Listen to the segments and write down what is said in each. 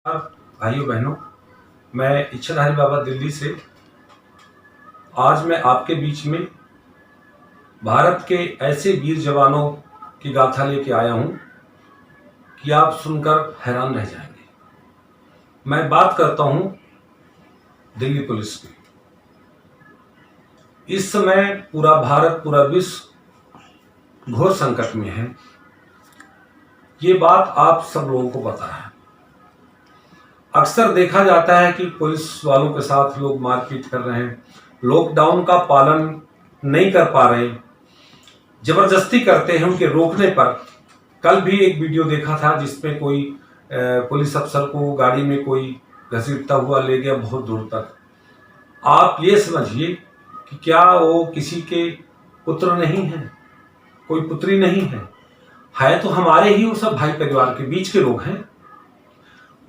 भाइयों बहनों, मैं इच्छाधारी बाबा दिल्ली से आज मैं आपके बीच में भारत के ऐसे वीर जवानों की गाथा लेके आया हूं कि आप सुनकर हैरान रह जाएंगे। मैं बात करता हूं दिल्ली पुलिस की। इस समय पूरा भारत, पूरा विश्व घोर संकट में है। ये बात आप सब लोगों को पता है। अक्सर देखा जाता है कि पुलिस वालों के साथ लोग मारपीट कर रहे हैं, लॉकडाउन का पालन नहीं कर पा रहे, जबरदस्ती करते हैं उनके रोकने पर। कल भी एक वीडियो देखा था जिसमें कोई पुलिस अफसर को गाड़ी में कोई घसीटता हुआ ले गया बहुत दूर तक। आप ये समझिए कि क्या वो किसी के पुत्र नहीं है, कोई पुत्री नहीं है तो हमारे ही वो सब भाई परिवार के बीच के लोग हैं।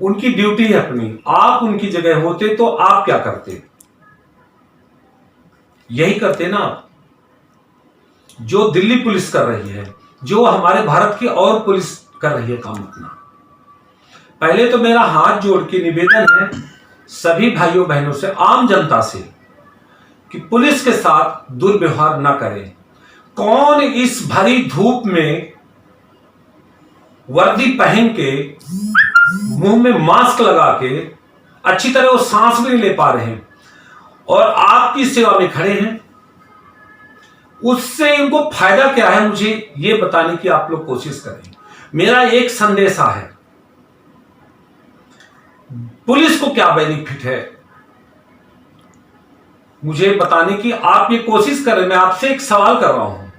उनकी ड्यूटी है अपनी। आप उनकी जगह होते तो आप क्या करते? यही करते ना आप जो दिल्ली पुलिस कर रही है, जो हमारे भारत की और पुलिस कर रही है काम अपना। पहले तो मेरा हाथ जोड़ के निवेदन है सभी भाइयों बहनों से, आम जनता से, कि पुलिस के साथ दुर्व्यवहार ना करें। कौन इस भरी धूप में वर्दी पहन के, मुंह में मास्क लगा के, अच्छी तरह वो सांस भी नहीं ले पा रहे हैं और आपकी सेवा में खड़े हैं, उससे इनको फायदा क्या है मुझे ये बताने की आप लोग कोशिश करें। मेरा एक संदेशा है, पुलिस को क्या बेनिफिट है मुझे बताने की आप ये कोशिश करें। मैं आपसे एक सवाल कर रहा हूं,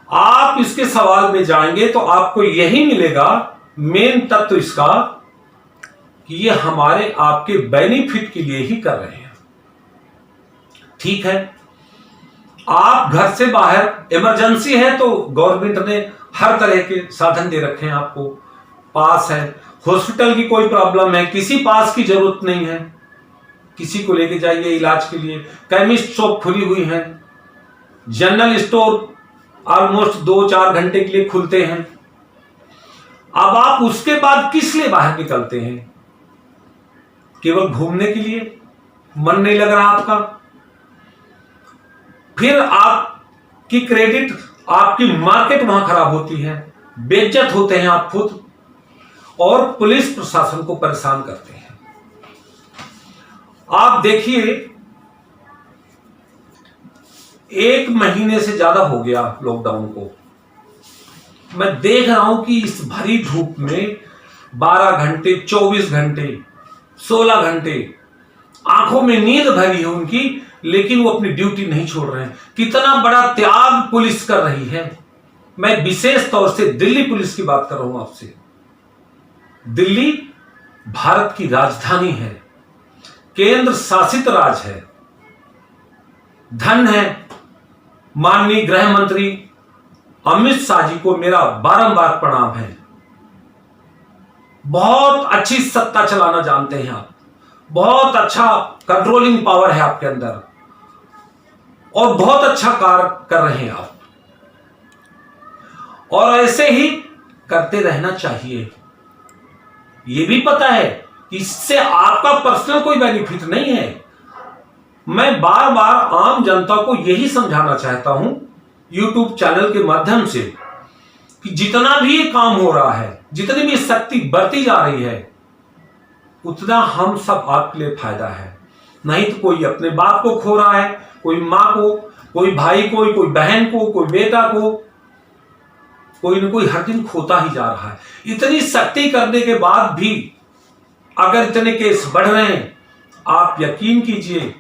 आप इसके सवाल में जाएंगे तो आपको यही मिलेगा मेन तत्व इसका कि ये हमारे आपके बेनिफिट के लिए ही कर रहे हैं। ठीक है, आप घर से बाहर इमरजेंसी है तो गवर्नमेंट ने हर तरह के साधन दे रखे हैं आपको। पास है, हॉस्पिटल की कोई प्रॉब्लम है, किसी पास की जरूरत नहीं है, किसी को लेके जाइए इलाज के लिए। केमिस्ट शॉप खुली हुई है, जनरल स्टोर ऑलमोस्ट 2-4 घंटे के लिए खुलते हैं। अब आप उसके बाद किस लिए बाहर निकलते हैं? केवल घूमने के लिए? मन नहीं लग रहा आपका? फिर आपकी क्रेडिट, आपकी मार्केट वहां खराब होती है, बेइज्जत होते हैं आप खुद और पुलिस प्रशासन को परेशान करते हैं। आप देखिए, 1 महीने से ज्यादा हो गया लॉकडाउन को। मैं देख रहा हूं कि इस भरी धूप में 12 घंटे, 24 घंटे, 16 घंटे आंखों में नींद भरी है उनकी, लेकिन वो अपनी ड्यूटी नहीं छोड़ रहे हैं। कितना बड़ा त्याग पुलिस कर रही है। मैं विशेष तौर से दिल्ली पुलिस की बात कर रहा हूं आपसे। दिल्ली भारत की राजधानी है, केंद्र शासित राज्य है। धन है माननीय गृह मंत्री अमित शाह जी को मेरा बारंबार प्रणाम है। बहुत अच्छी सत्ता चलाना जानते हैं आप, बहुत अच्छा कंट्रोलिंग पावर है आपके अंदर और बहुत अच्छा कार्य कर रहे हैं आप, और ऐसे ही करते रहना चाहिए। यह भी पता है कि इससे आपका पर्सनल कोई बेनिफिट नहीं है। मैं बार बार आम जनता को यही समझाना चाहता हूं YouTube चैनल के माध्यम से कि जितना भी ये काम हो रहा है, जितनी भी शक्ति बढ़ती जा रही है, उतना हम सब आपके लिए फायदा है। नहीं तो कोई अपने बाप को खो रहा है, कोई मां को, कोई भाई को, कोई बहन को, कोई बेटा को, कोई न कोई हर दिन खोता ही जा रहा है। इतनी शक्ति करने के बाद भी अगर इतने केस बढ़ रहे हैं, आप यकीन कीजिए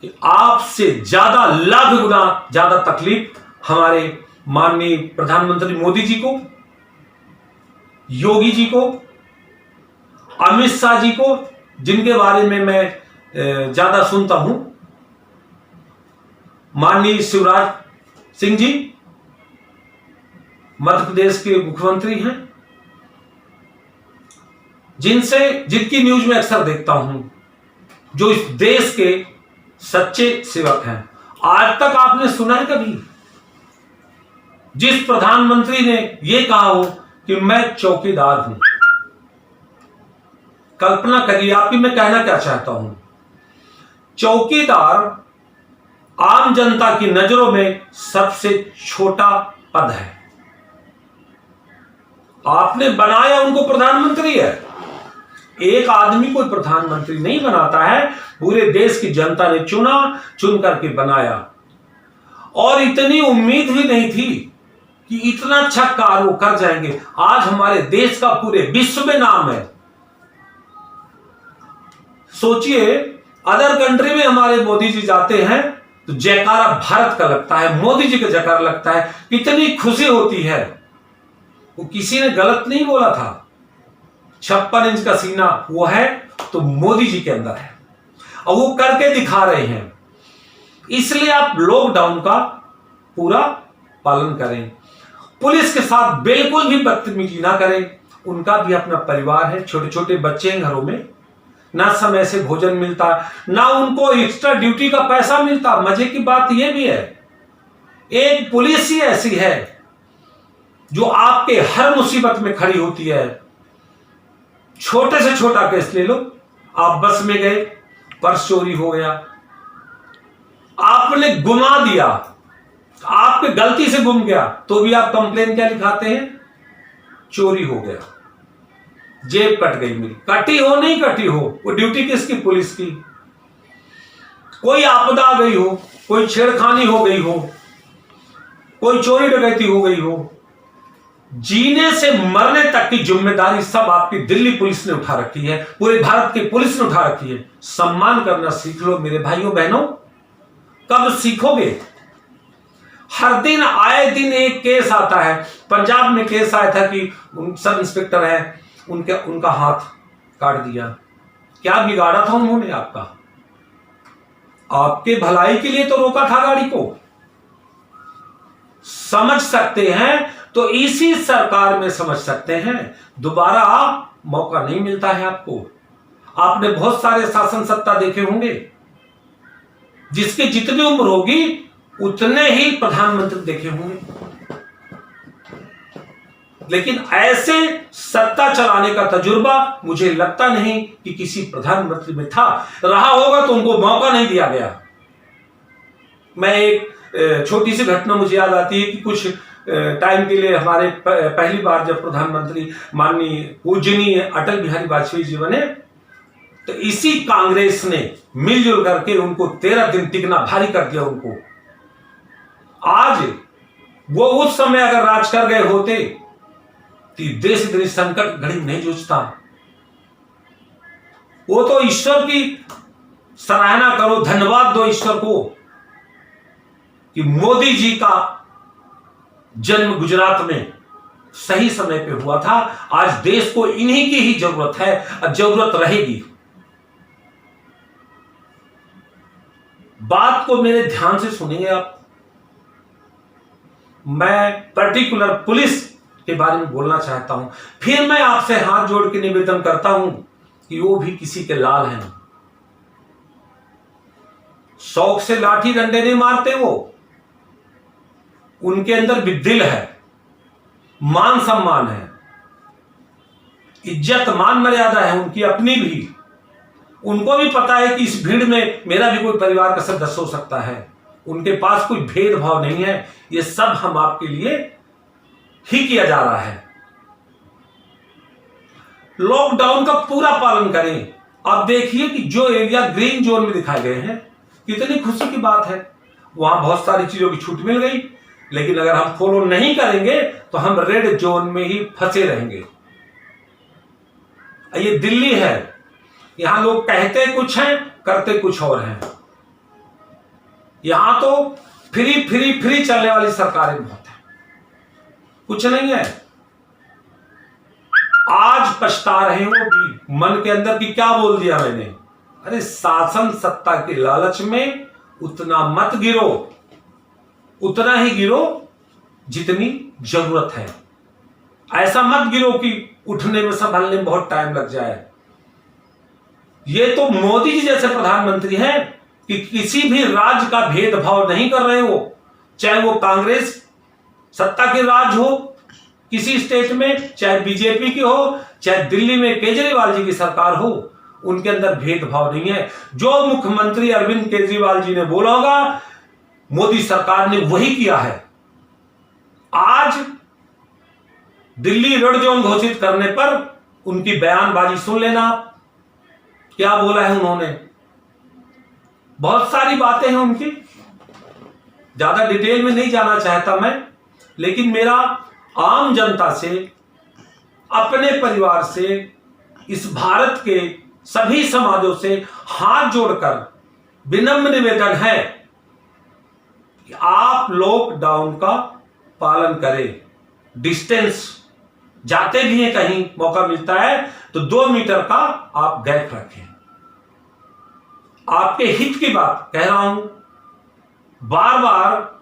कि आपसे ज्यादा, लाख गुना ज्यादा तकलीफ हमारे माननीय प्रधानमंत्री मोदी जी को, योगी जी को, अमित शाह जी को, जिनके बारे में मैं ज्यादा सुनता हूं, माननीय शिवराज सिंह जी मध्य प्रदेश के मुख्यमंत्री हैं, जिनकी न्यूज में अक्सर देखता हूं, जो इस देश के सच्चे सेवक हैं। आज तक आपने सुना है कभी जिस प्रधानमंत्री ने यह कहा हो कि मैं चौकीदार हूं? कल्पना करिए आप कि मैं कहना क्या चाहता हूं। चौकीदार आम जनता की नजरों में सबसे छोटा पद है। आपने बनाया उनको प्रधानमंत्री है। एक आदमी को प्रधानमंत्री नहीं बनाता है, पूरे देश की जनता ने चुन करके बनाया। और इतनी उम्मीद भी नहीं थी कि इतना अच्छा कार्य वो कर जाएंगे। आज हमारे देश का पूरे विश्व में नाम है। सोचिए, अदर कंट्री में हमारे मोदी जी जाते हैं तो जयकारा भारत का लगता है, मोदी जी का जयकारा लगता है, कितनी खुशी होती है। वो किसी ने गलत नहीं बोला था। 56 इंच का सीना वो है तो मोदी जी के अंदर है और वो करके दिखा रहे हैं। इसलिए आप लॉकडाउन का पूरा पालन करें। पुलिस के साथ बिल्कुल भी बदतमीजी ना करें। उनका भी अपना परिवार है, छोटे छोटे बच्चे हैं घरों में, ना समय से भोजन मिलता, ना उनको एक्स्ट्रा ड्यूटी का पैसा मिलता। मजे की बात यह भी है, एक पुलिस ही ऐसी है जो आपके हर मुसीबत में खड़ी होती है। छोटे से छोटा केस ले लो, आप बस में गए, पर्स चोरी हो गया, आपने गुमा दिया, आपके गलती से गुम गया, तो भी आप कंप्लेन क्या लिखाते हैं? चोरी हो गया, जेब कट गई मेरी। कटी हो नहीं कटी हो, वो ड्यूटी किसकी? पुलिस की। कोई आपदा आ गई हो, कोई छेड़खानी हो गई हो, कोई चोरी डकैती हो गई हो, जीने से मरने तक की जिम्मेदारी सब आपकी दिल्ली पुलिस ने उठा रखी है, पूरे भारत की पुलिस ने उठा रखी है। सम्मान करना सीख लो मेरे भाइयों बहनों। कब सीखोगे? हर दिन आए दिन एक केस आता है। पंजाब में केस आया था कि सब इंस्पेक्टर है, उनका हाथ काट दिया। क्या बिगाड़ा था उन्होंने आपका? आपके भलाई के लिए तो रोका था गाड़ी को। समझ सकते हैं तो इसी सरकार में समझ सकते हैं। दोबारा मौका नहीं मिलता है आपको। आपने बहुत सारे शासन सत्ता देखे होंगे, जिसकी जितनी उम्र होगी उतने ही प्रधानमंत्री देखे होंगे, लेकिन ऐसे सत्ता चलाने का तजुर्बा मुझे लगता नहीं कि किसी प्रधानमंत्री में था। रहा होगा तो उनको मौका नहीं दिया गया। मैं एक छोटी सी घटना मुझे याद आती है कि कुछ टाइम के लिए हमारे पहली बार जब प्रधानमंत्री माननीय पूजनीय अटल बिहारी वाजपेयी जी बने, तो इसी कांग्रेस ने मिलजुल करके उनको 13 दिन टिकना भारी कर दिया उनको। आज वो उस समय अगर राज कर गए होते तो देश इतनी संकट घड़ी नहीं जूझता। वो तो ईश्वर की सराहना करो, धन्यवाद दो ईश्वर को कि मोदी जी का जन्म गुजरात में सही समय पे हुआ था। आज देश को इन्हीं की ही जरूरत है और जरूरत रहेगी। बात को मेरे ध्यान से सुनिए आप। मैं पर्टिकुलर पुलिस के बारे में बोलना चाहता हूं, फिर मैं आपसे हाथ जोड़ के निवेदन करता हूं कि वो भी किसी के लाल हैं। शौक से लाठी डंडे नहीं मारते वो, उनके अंदर भी दिल है, मान सम्मान है, इज्जत मान मर्यादा है उनकी अपनी भी। उनको भी पता है कि इस भीड़ में मेरा भी कोई परिवार का सदस्य हो सकता है। उनके पास कोई भेदभाव नहीं है। ये सब हम आपके लिए ही किया जा रहा है। लॉकडाउन का पूरा पालन करें। अब देखिए कि जो एरिया ग्रीन जोन में दिखाए गए हैं, कितनी खुशी की बात है। वहां बहुत सारी चीजों की छूट मिल गई, लेकिन अगर हम फॉलो नहीं करेंगे तो हम रेड जोन में ही फंसे रहेंगे। ये दिल्ली है, यहां लोग कहते कुछ हैं, करते कुछ और हैं। यहां तो फ्री फ्री फ्री चलने वाली सरकारें बहुत है, कुछ नहीं है। आज पछता रहे हो भी मन के अंदर कि क्या बोल दिया मैंने। अरे शासन सत्ता के लालच में उतना मत गिरो, उतना ही गिरो जितनी जरूरत है। ऐसा मत गिरो कि उठने में संभलने में बहुत टाइम लग जाए। ये तो मोदी जी जैसे प्रधानमंत्री हैं कि किसी भी राज्य का भेदभाव नहीं कर रहे हो, चाहे वो कांग्रेस सत्ता के राज हो किसी स्टेट में, चाहे बीजेपी की हो, चाहे दिल्ली में केजरीवाल जी की सरकार हो, उनके अंदर भेदभाव नहीं है। जो मुख्यमंत्री अरविंद केजरीवाल जी ने बोला होगा, मोदी सरकार ने वही किया है। आज दिल्ली रेड जोन घोषित करने पर उनकी बयानबाजी सुन लेना आप, क्या बोला है उन्होंने। बहुत सारी बातें हैं उनकी, ज्यादा डिटेल में नहीं जाना चाहता मैं, लेकिन मेरा आम जनता से, अपने परिवार से, इस भारत के सभी समाजों से हाथ जोड़कर विनम्र निवेदन है कि आप लॉकडाउन का पालन करें। डिस्टेंस, जाते भी हैं कहीं मौका मिलता है तो 2 मीटर का आप गैप रखें। आपके हित की बात कह रहा हूं, बार बार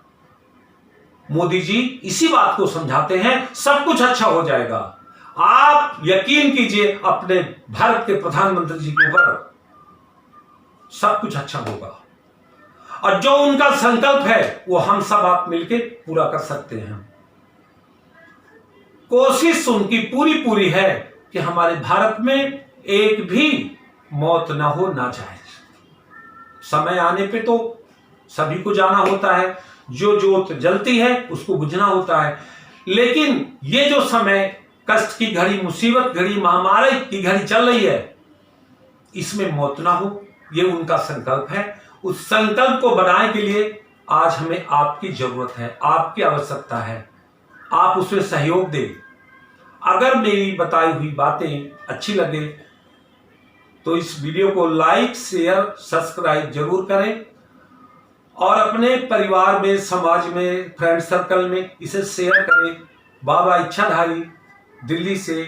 मोदी जी इसी बात को समझाते हैं, सब कुछ अच्छा हो जाएगा। आप यकीन कीजिए अपने भारत के प्रधानमंत्री जी के ऊपर, सब कुछ अच्छा होगा। और जो उनका संकल्प है वो हम सब आप मिलकर पूरा कर सकते हैं। कोशिश उनकी पूरी है कि हमारे भारत में एक भी मौत ना हो, ना जाए। समय आने पे तो सभी को जाना होता है, जो जोत जलती है उसको बुझना होता है, लेकिन ये जो समय कष्ट की घड़ी, मुसीबत घड़ी, महामारी की घड़ी चल रही है, इसमें मौत ना हो, ये उनका संकल्प है। उस संकल्प को बनाने के लिए आज हमें आपकी जरूरत है, आपकी आवश्यकता है। आप उसमें सहयोग दें। अगर मेरी बताई हुई बातें अच्छी लगे तो इस वीडियो को लाइक, शेयर, सब्सक्राइब जरूर करें और अपने परिवार में, समाज में, फ्रेंड सर्कल में इसे शेयर करें। बाबा इच्छाधारी दिल्ली से